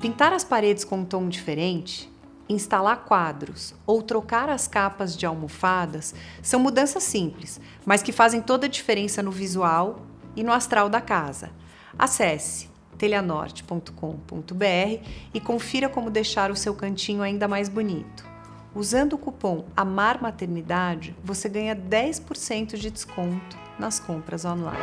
Pintar as paredes com um tom diferente, instalar quadros ou trocar as capas de almofadas são mudanças simples, mas que fazem toda a diferença no visual e no astral da casa. Acesse telhanorte.com.br e confira como deixar o seu cantinho ainda mais bonito. Usando o cupom AMARMATERNIDADE, você ganha 10% de desconto nas compras online.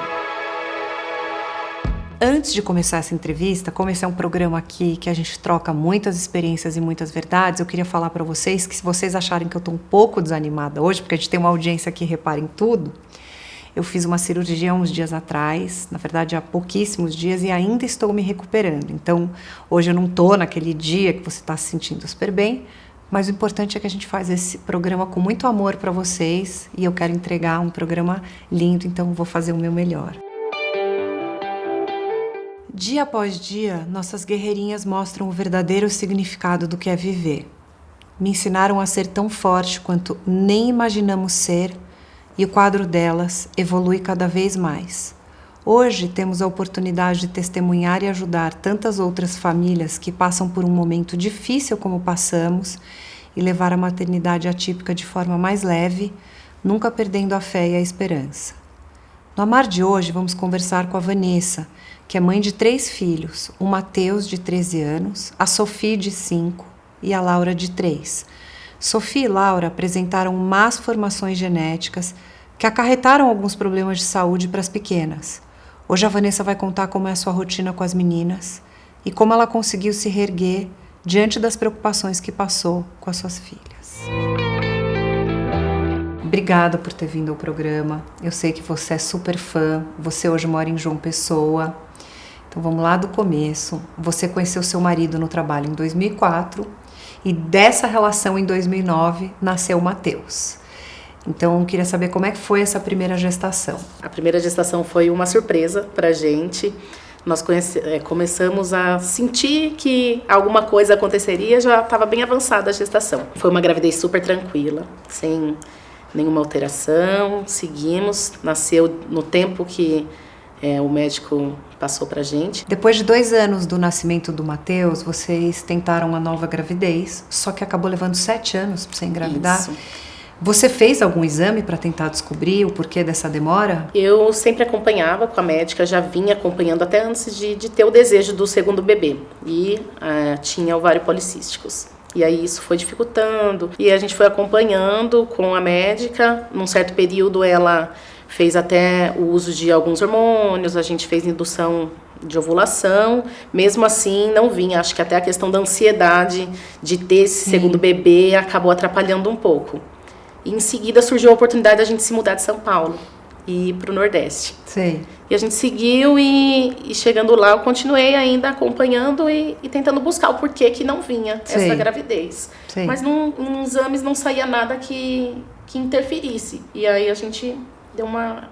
Antes de começar essa entrevista, como esse é um programa aqui que a gente troca muitas experiências e muitas verdades, eu queria falar para vocês que se vocês acharem que eu estou um pouco desanimada hoje, porque a gente tem uma audiência que repara em tudo, eu fiz uma cirurgia há uns dias atrás, na verdade há pouquíssimos dias, e ainda estou me recuperando. Então, hoje eu não estou naquele dia que você está se sentindo super bem, mas o importante é que a gente faz esse programa com muito amor para vocês, e eu quero entregar um programa lindo, então vou fazer o meu melhor. Dia após dia, nossas guerreirinhas mostram o verdadeiro significado do que é viver. Me ensinaram a ser tão forte quanto nem imaginamos ser, e o quadro delas evolui cada vez mais. Hoje temos a oportunidade de testemunhar e ajudar tantas outras famílias que passam por um momento difícil como passamos e levar a maternidade atípica de forma mais leve, nunca perdendo a fé e a esperança. No Amar de hoje vamos conversar com a Vanessa, que é mãe de 3 filhos, o Matheus de 13 anos, a Sofia de 5 e a Laura de 3. Sofia e Laura apresentaram más formações genéticas que acarretaram alguns problemas de saúde para as pequenas. Hoje a Vanessa vai contar como é a sua rotina com as meninas e como ela conseguiu se reerguer diante das preocupações que passou com as suas filhas. Obrigada por ter vindo ao programa. Eu sei que você é super fã, você hoje mora em João Pessoa. Então vamos lá do começo. Você conheceu seu marido no trabalho em 2004 e dessa relação em 2009 nasceu o Matheus. Então eu queria saber como é que foi essa primeira gestação. A primeira gestação foi uma surpresa pra gente. Nós começamos a sentir que alguma coisa aconteceria, já estava bem avançada a gestação. Foi uma gravidez super tranquila, sem nenhuma alteração, seguimos, nasceu no tempo que o médico passou pra gente. Depois de 2 anos do nascimento do Matheus, vocês tentaram uma nova gravidez, só que acabou levando 7 anos pra você engravidar. Isso. Você fez algum exame para tentar descobrir o porquê dessa demora? Eu sempre acompanhava com a médica, já vinha acompanhando até antes de ter o desejo do segundo bebê. E tinha ovário policísticos. E aí isso foi dificultando. E a gente foi acompanhando com a médica. Num certo período ela fez até o uso de alguns hormônios, a gente fez indução de ovulação. Mesmo assim não vinha. Acho que até a questão da ansiedade de ter esse segundo bebê acabou atrapalhando um pouco. E em seguida surgiu a oportunidade da gente se mudar de São Paulo e ir para o Nordeste. Sei. E a gente seguiu e chegando lá eu continuei ainda acompanhando e tentando buscar o porquê que não vinha essa gravidez. Sei. Mas em exames não saía nada que interferisse. E aí a gente deu uma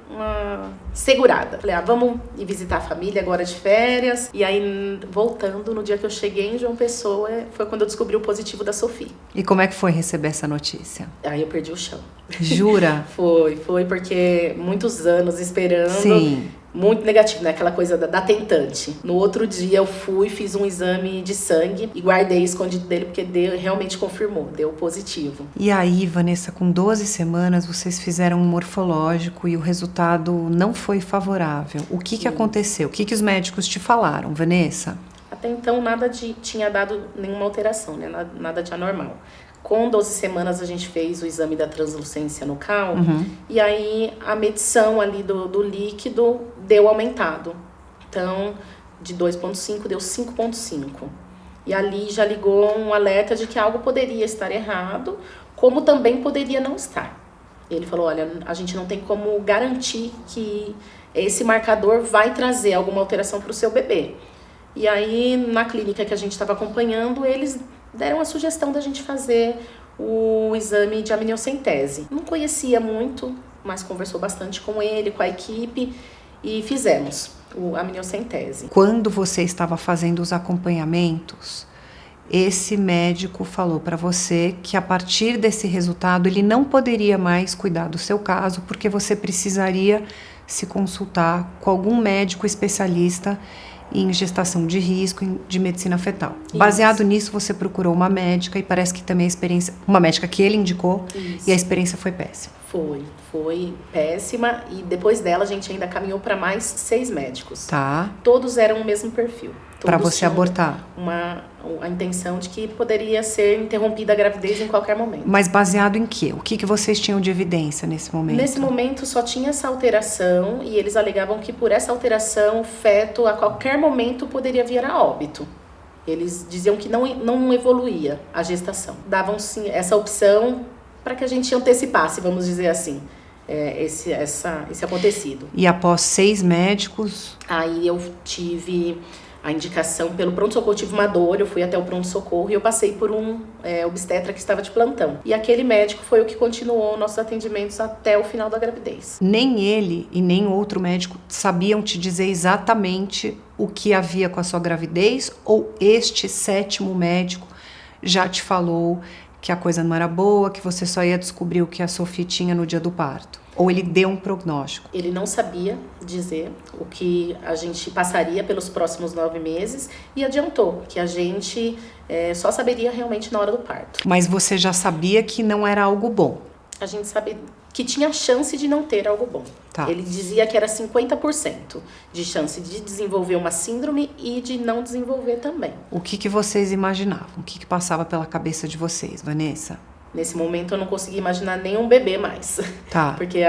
segurada. Falei, vamos ir visitar a família agora de férias. E aí, voltando, no dia que eu cheguei em João Pessoa, foi quando eu descobri o positivo da Sofia. E como é que foi receber essa notícia? Aí eu perdi o chão. Jura? Foi porque muitos anos esperando. Sim. Muito negativo, né? Aquela coisa da tentante. No outro dia eu fui, fiz um exame de sangue e guardei escondido dele porque realmente confirmou, deu positivo. E aí, Vanessa, com 12 semanas vocês fizeram um morfológico e o resultado não foi favorável. O que aconteceu? O que os médicos te falaram, Vanessa? Até então nada tinha dado nenhuma alteração, né? Nada de anormal. Com 12 semanas a gente fez o exame da translucência nucal e aí a medição ali do líquido deu aumentado. Então, de 2,5 deu 5,5. E ali já ligou um alerta de que algo poderia estar errado, como também poderia não estar. Ele falou, olha, a gente não tem como garantir que esse marcador vai trazer alguma alteração para o seu bebê. E aí, na clínica que a gente estava acompanhando, eles deram a sugestão da gente fazer o exame de amniocentese. Não conhecia muito, mas conversou bastante com ele, com a equipe, e fizemos a amniocentese. Quando você estava fazendo os acompanhamentos, esse médico falou para você que a partir desse resultado ele não poderia mais cuidar do seu caso, porque você precisaria se consultar com algum médico especialista em gestação de risco, de medicina fetal. Isso. Baseado nisso, você procurou uma médica e parece que também a experiência... Uma médica que ele indicou. Isso. E a experiência foi péssima. Foi péssima. E depois dela, a gente ainda caminhou para mais 6 médicos. Tá. Todos eram o mesmo perfil. Para você abortar. A intenção de que poderia ser interrompida a gravidez em qualquer momento. Mas baseado em quê? O que vocês tinham de evidência nesse momento? Nesse momento só tinha essa alteração e eles alegavam que por essa alteração o feto a qualquer momento poderia vir a óbito. Eles diziam que não evoluía a gestação. Davam sim essa opção para que a gente antecipasse, vamos dizer assim, esse acontecido. E após 6 médicos? Aí eu tive a indicação pelo pronto-socorro, tive uma dor, eu fui até o pronto-socorro e eu passei por um obstetra que estava de plantão. E aquele médico foi o que continuou nossos atendimentos até o final da gravidez. Nem ele e nem outro médico sabiam te dizer exatamente o que havia com a sua gravidez? Ou este 7º médico já te falou que a coisa não era boa, que você só ia descobrir o que a Sophie tinha no dia do parto? Ou ele deu um prognóstico? Ele não sabia dizer o que a gente passaria pelos próximos 9 meses e adiantou que a gente só saberia realmente na hora do parto. Mas você já sabia que não era algo bom? A gente sabia que tinha chance de não ter algo bom. Tá. Ele dizia que era 50% de chance de desenvolver uma síndrome e de não desenvolver também. O que vocês imaginavam? O que passava pela cabeça de vocês, Vanessa? Nesse momento eu não consegui imaginar nenhum bebê mais. Tá. Porque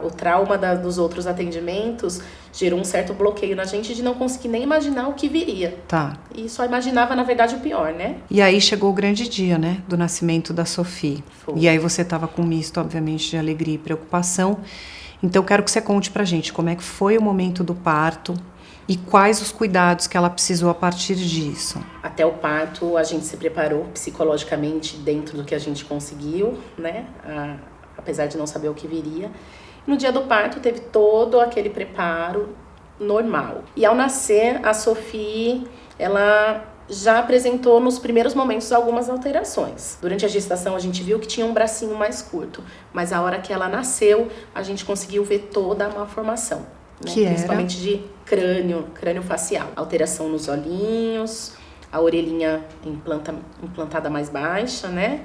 o trauma dos outros atendimentos gerou um certo bloqueio na gente de não conseguir nem imaginar o que viria. Tá. E só imaginava, na verdade, o pior, né? E aí chegou o grande dia, né? Do nascimento da Sophie. Foi. E aí você estava com um misto, obviamente, de alegria e preocupação. Então, eu quero que você conte pra gente como é que foi o momento do parto e quais os cuidados que ela precisou a partir disso. Até o parto, a gente se preparou psicologicamente dentro do que a gente conseguiu, né? Apesar de não saber o que viria. No dia do parto, teve todo aquele preparo normal. E ao nascer, a Sophie, ela já apresentou nos primeiros momentos algumas alterações. Durante a gestação, a gente viu que tinha um bracinho mais curto. Mas a hora que ela nasceu, a gente conseguiu ver toda a malformação. Né? Que Principalmente de crânio facial. Alteração nos olhinhos, a orelhinha implantada mais baixa, né?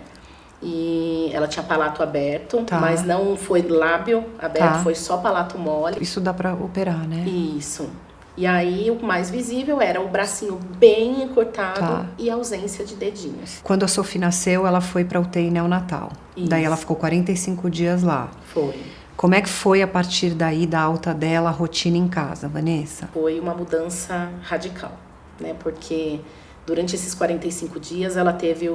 E ela tinha palato aberto, tá. Mas não foi lábio aberto, tá. Foi só palato mole. Isso dá pra operar, né? Isso. E aí o mais visível era o bracinho bem encurtado, tá. E a ausência de dedinhos. Quando a Sophie nasceu, ela foi pra UTI neonatal. Isso. Daí ela ficou 45 dias lá. Foi. Como é que foi a partir daí, da alta dela, a rotina em casa, Vanessa? Foi uma mudança radical, né? Porque durante esses 45 dias ela teve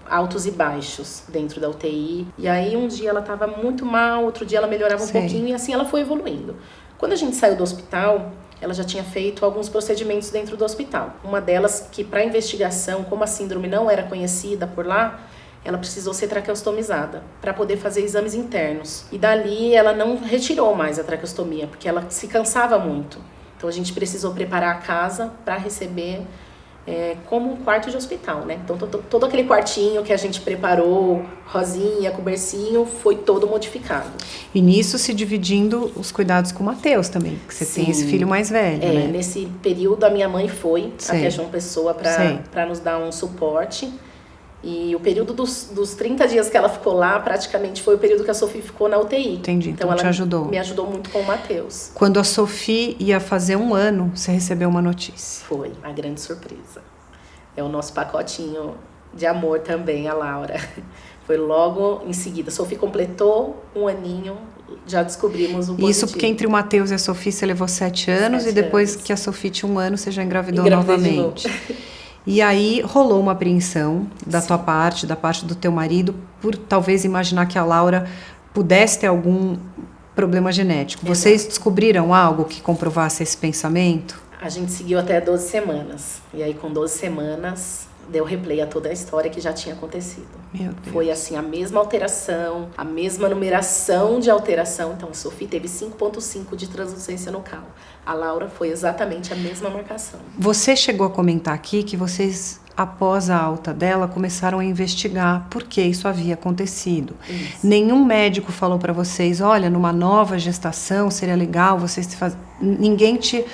altos e baixos dentro da UTI. E aí um dia ela estava muito mal, outro dia ela melhorava um pouquinho e assim ela foi evoluindo. Quando a gente saiu do hospital, ela já tinha feito alguns procedimentos dentro do hospital. Uma delas que para investigação, como a síndrome não era conhecida por lá, ela precisou ser traqueostomizada para poder fazer exames internos. E dali ela não retirou mais a traqueostomia, porque ela se cansava muito. Então a gente precisou preparar a casa para receber como um quarto de hospital, né? Então todo aquele quartinho que a gente preparou, rosinha, com bercinho, foi todo modificado. E nisso se dividindo os cuidados com o Matheus também, que você Sim. tem esse filho mais velho, né? Nesse período a minha mãe foi Sei. até João Pessoa para nos dar um suporte. E o período dos 30 dias que ela ficou lá, praticamente foi o período que a Sophie ficou na UTI. Entendi, então ela te ajudou. Me ajudou muito com o Matheus. Quando a Sophie ia fazer 1 ano, você recebeu uma notícia. Foi, a grande surpresa. É o nosso pacotinho de amor também, a Laura. Foi logo em seguida. A Sophie completou 1 aninho, já descobrimos o positivo. Isso porque entre o Matheus e a Sophie você levou 7 anos 7 e depois que a Sophie tinha 1 ano você já engravidou novamente. E aí rolou uma apreensão da tua parte, da parte do teu marido, por talvez imaginar que a Laura pudesse ter algum problema genético. Exato. Vocês descobriram algo que comprovasse esse pensamento? A gente seguiu até 12 semanas. E aí com 12 semanas deu replay a toda a história que já tinha acontecido. Meu Deus. Foi assim, a mesma alteração, a mesma numeração de alteração. Então a Sophie teve 5,5 de translucência nucal. A Laura foi exatamente a mesma marcação. Você chegou a comentar aqui que vocês, após a alta dela, começaram a investigar por que isso havia acontecido. Isso. Nenhum médico falou para vocês, olha, numa nova gestação seria legal vocês ninguém te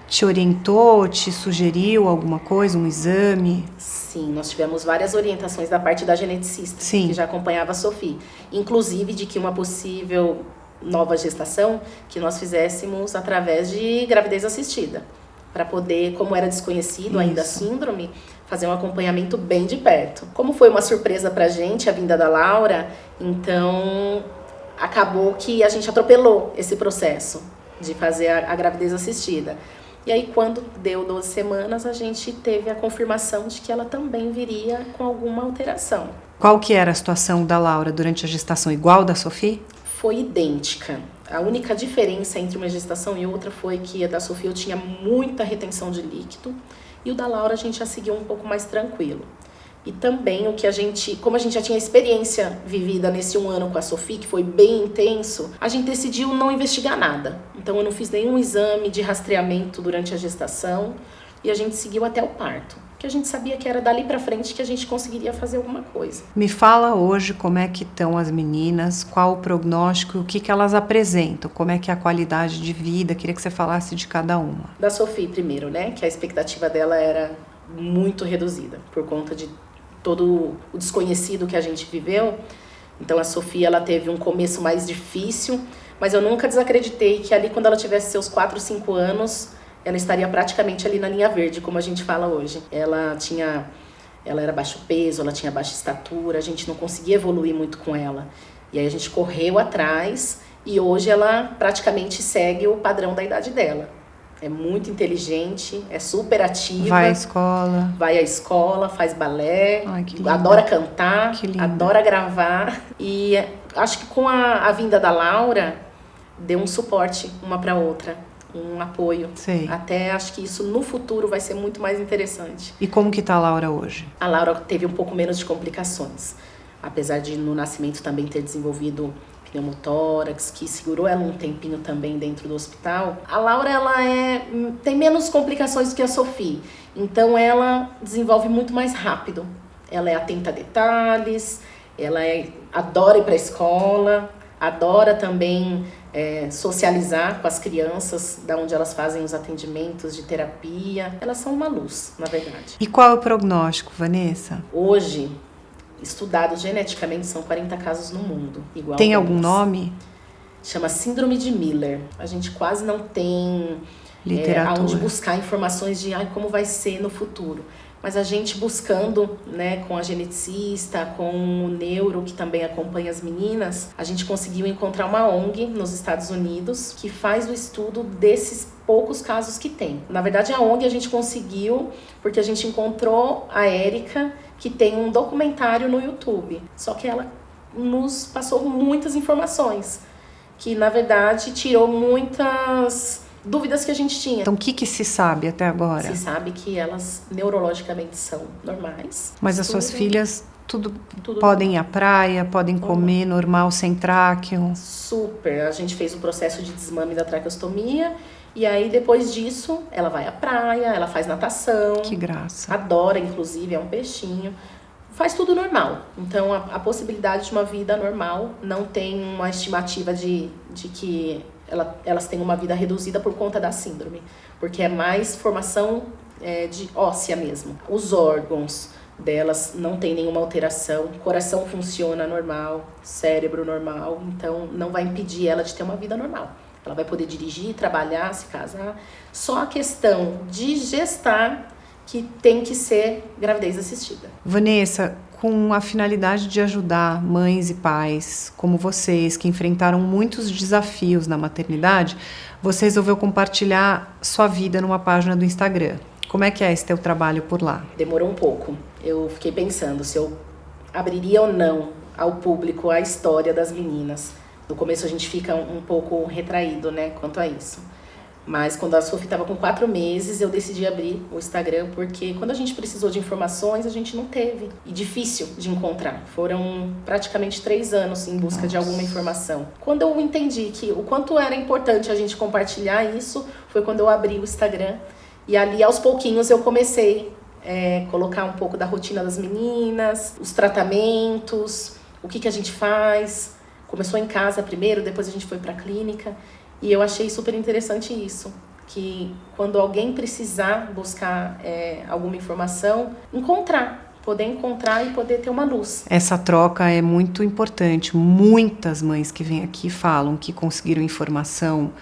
te orientou, te sugeriu alguma coisa, um exame? Sim, nós tivemos várias orientações da parte da geneticista, Sim. que já acompanhava a Sophie. Inclusive de que uma possível nova gestação, que nós fizéssemos através de gravidez assistida. Para poder, como era desconhecido ainda a síndrome, fazer um acompanhamento bem de perto. Como foi uma surpresa pra gente a vinda da Laura, então acabou que a gente atropelou esse processo de fazer a gravidez assistida. E aí, quando deu 12 semanas, a gente teve a confirmação de que ela também viria com alguma alteração. Qual que era a situação da Laura durante a gestação? Igual da Sophie? Foi idêntica. A única diferença entre uma gestação e outra foi que a da Sophie eu tinha muita retenção de líquido e o da Laura a gente já seguiu um pouco mais tranquilo. E também como a gente já tinha experiência vivida nesse 1 ano com a Sophie, que foi bem intenso, a gente decidiu não investigar nada. Então eu não fiz nenhum exame de rastreamento durante a gestação e a gente seguiu até o parto. Que a gente sabia que era dali pra frente que a gente conseguiria fazer alguma coisa. Me fala hoje como é que estão as meninas, qual o prognóstico, o que elas apresentam, como é que é a qualidade de vida, queria que você falasse de cada uma. Da Sophie primeiro, né, que a expectativa dela era muito reduzida, por conta de todo o desconhecido que a gente viveu. Então a Sophie, ela teve um começo mais difícil, mas eu nunca desacreditei que ali quando ela tivesse seus 4, 5 anos, ela estaria praticamente ali na linha verde, como a gente fala hoje. Ela era baixo peso, ela tinha baixa estatura, a gente não conseguia evoluir muito com ela. E aí a gente correu atrás e hoje ela praticamente segue o padrão da idade dela. É muito inteligente, é super ativa. Vai à escola. Vai à escola, faz balé, Ai, adora cantar, que adora gravar. E acho que com a vinda da Laura, deu um suporte uma para outra, um apoio. Sei. Até acho que isso no futuro vai ser muito mais interessante. E como que tá a Laura hoje? A Laura teve um pouco menos de complicações. Apesar de no nascimento também ter desenvolvido pneumotórax, que segurou ela um tempinho também dentro do hospital. A Laura, ela tem menos complicações do que a Sophie, então ela desenvolve muito mais rápido. Ela é atenta a detalhes, ela adora ir para a escola, adora também socializar com as crianças, da onde elas fazem os atendimentos de terapia. Elas são uma luz, na verdade. E qual é o prognóstico, Vanessa? Hoje, estudados geneticamente, são 40 casos no mundo. Igual tem algum nome? Chama Síndrome de Miller. A gente quase não tem aonde buscar informações de como vai ser no futuro. Mas a gente buscando, né, com a geneticista, com o neuro, que também acompanha as meninas, a gente conseguiu encontrar uma ONG nos Estados Unidos que faz o estudo desses poucos casos que tem. Na verdade, a ONG a gente conseguiu porque a gente encontrou a Érica, que tem um documentário no YouTube. Só que ela nos passou muitas informações, que na verdade tirou muitas dúvidas que a gente tinha. Então o que se sabe até agora? Se sabe que elas neurologicamente são normais. Mas as suas filhas tudo podem ir à praia, podem comer normal, sem tráqueo? Super. A gente fez o processo de desmame da traqueostomia. E aí, depois disso, ela vai à praia, ela faz natação. Que graça. Adora, inclusive, é um peixinho. Faz tudo normal. Então, a possibilidade de uma vida normal, não tem uma estimativa de que elas têm uma vida reduzida por conta da síndrome. Porque é mais formação de óssea mesmo. Os órgãos delas não tem nenhuma alteração. O coração funciona normal, cérebro normal. Então, não vai impedir ela de ter uma vida normal. Ela vai poder dirigir, trabalhar, se casar. Só a questão de gestar que tem que ser gravidez assistida. Vanessa, com a finalidade de ajudar mães e pais como vocês, que enfrentaram muitos desafios na maternidade, você resolveu compartilhar sua vida numa página do Instagram. Como é que é esse teu trabalho por lá? Demorou um pouco. Eu fiquei pensando se eu abriria ou não ao público a história das meninas. No começo a gente fica um pouco retraído, né, quanto a isso. Mas quando a Sophie estava com 4 meses, eu decidi abrir o Instagram, porque quando a gente precisou de informações, a gente não teve. E difícil de encontrar. Foram praticamente 3 anos em busca de alguma informação. Quando eu entendi que o quanto era importante a gente compartilhar isso, foi quando eu abri o Instagram. E ali, aos pouquinhos, eu comecei a colocar um pouco da rotina das meninas, os tratamentos, o que a gente faz. Começou em casa primeiro, depois a gente foi para a clínica. E eu achei super interessante isso, que quando alguém precisar buscar alguma informação, poder encontrar e poder ter uma luz. Essa troca é muito importante. Muitas mães que vêm aqui falam que conseguiram informação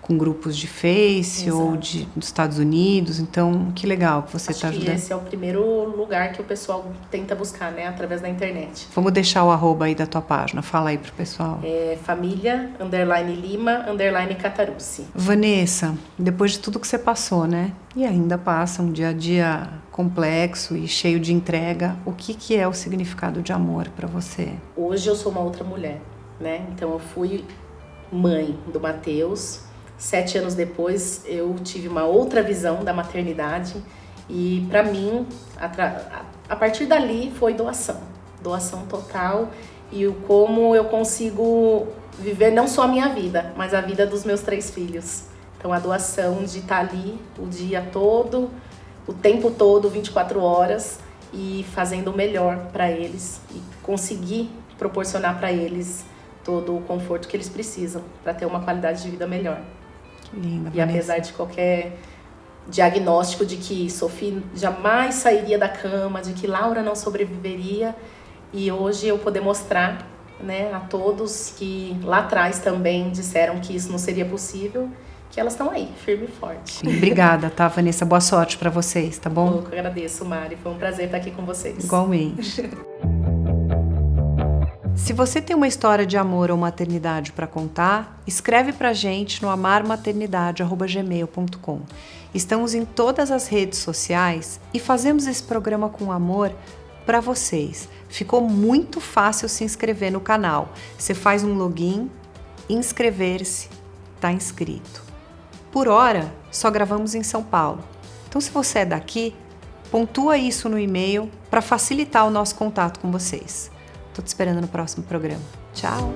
com grupos de Face Exato. ou dos Estados Unidos. Então, que legal que você está ajudando. Esse é o primeiro lugar que o pessoal tenta buscar, né? Através da internet. Vamos deixar o arroba aí da tua página. Fala aí pro pessoal. família_Lima_Catarucci. Vanessa, depois de tudo que você passou, né? E ainda passa um dia a dia complexo e cheio de entrega. O que é o significado de amor para você? Hoje eu sou uma outra mulher, né? Então eu fui mãe do Matheus. 7 anos depois eu tive uma outra visão da maternidade e para mim a partir dali foi doação total e como eu consigo viver não só a minha vida, mas a vida dos meus 3 filhos. Então a doação de estar ali o dia todo, o tempo todo, 24 horas e fazendo o melhor para eles e conseguir proporcionar para eles todo o conforto que eles precisam para ter uma qualidade de vida melhor. Que linda, e apesar de qualquer diagnóstico de que Sophie jamais sairia da cama, de que Laura não sobreviveria, e hoje eu poder mostrar, né, a todos que lá atrás também disseram que isso não seria possível, que elas estão aí, firme e forte. Sim, obrigada, tá, Vanessa? Boa sorte para vocês, tá bom? Eu que agradeço, Mari. Foi um prazer estar aqui com vocês. Igualmente. Se você tem uma história de amor ou maternidade para contar, escreve pra gente no amarmaternidade@gmail.com. Estamos em todas as redes sociais e fazemos esse programa com amor para vocês. Ficou muito fácil se inscrever no canal. Você faz um login, inscrever-se, tá inscrito. Por hora, só gravamos em São Paulo. Então, se você é daqui, pontua isso no e-mail para facilitar o nosso contato com vocês. Tô te esperando no próximo programa. Tchau!